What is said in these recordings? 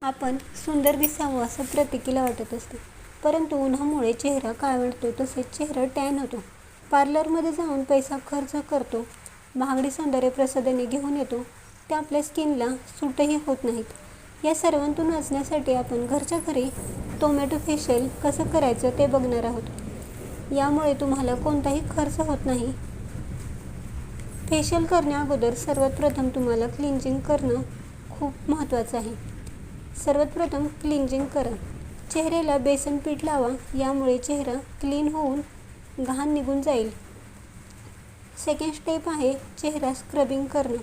आपण सुंदर दिसावं असं प्रत्येकीला वाटत असते, परंतु उन्हामुळे चेहरा काळवंडतो, तसेच चेहरा टॅन होतो. पार्लरमध्ये जाऊन पैसा खर्च करतो, महागडी सौंदर्य प्रसाधने घेऊन येतो, ते आपल्या स्किनला सूटही होत नाहीत. या सर्वांतून वाचण्यासाठी आपण घरच्या घरी टोमॅटो फेशियल कसं करायचं ते बघणार आहोत. यामुळे तुम्हाला कोणताही खर्च होत नाही. फेशियल करण्याअगोदर सर्वात प्रथम तुम्हाला क्लिन्झिंग करणं खूप महत्त्वाचं आहे. सर्वात प्रथम क्लिन्झिंग करा. चेहऱ्याला बेसन पीठ लावा, यामुळे चेहरा क्लीन होऊन घाण निघून जाईल. सेकंड स्टेप आहे चेहरा स्क्रबिंग करणं.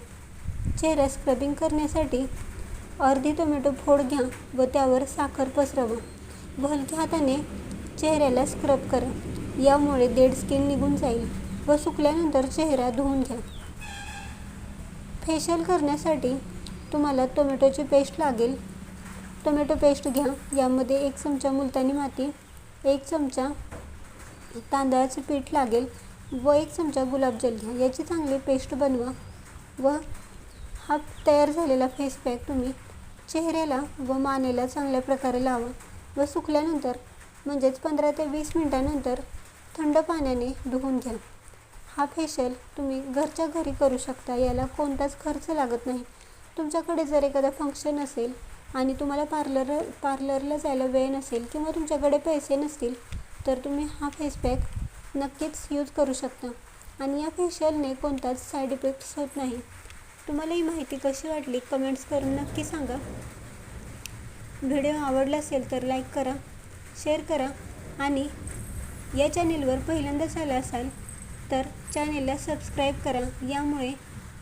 चेहरा स्क्रबिंग करण्यासाठी अर्धी टोमॅटो फोड घ्या व त्यावर साखर पसरवा व हलक्या हाताने चेहऱ्याला स्क्रब करा. यामुळे डेड स्किन निघून जाईल व सुकल्यानंतर चेहरा धुवून घ्या. फेशियल करण्यासाठी तुम्हाला टोमॅटोची पेस्ट लागेल. टोमॅटो पेस्ट घ्या, यामध्ये 1 चमचा मुलतानी माती, 1 चमचा तांदळाचे पीठ लागेल व 1 चमचा गुलाबजल घ्या. याची चांगली पेस्ट बनवा व हा तयार झालेला फेस पॅक तुम्ही चेहऱ्याला व मानेला चांगल्या प्रकारे लावा व सुकल्यानंतर म्हणजेच 15 ते 20 मिनिटांनंतर थंड पाण्याने धुवून घ्या. हा फेशियल तुम्ही घरच्या घरी करू शकता. याला कोणताच खर्च लागत नाही. तुमच्याकडे जर एखादा फंक्शन असेल आणि तुम्हाला पार्लरला जायला वेळ नसेल किंवा तुमच्याकडे पैसे नसतील तर तुम्ही हा फेस पॅक नक्कीच यूज करू शकता आणि या फेशियलने कोणताच साईड इफेक्ट्स होत नाही. तुम्हाला ही माहिती कशी वाटली कमेंट्स करून नक्की सांगा. व्हिडिओ आवडला असेल तर लाईक करा, शेअर करा आणि या चॅनेलवर पहिल्यांदाच आला असाल तर चॅनेलला सबस्क्राईब करा. यामुळे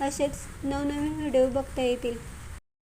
असेच नवनवीन व्हिडिओ बघता येतील.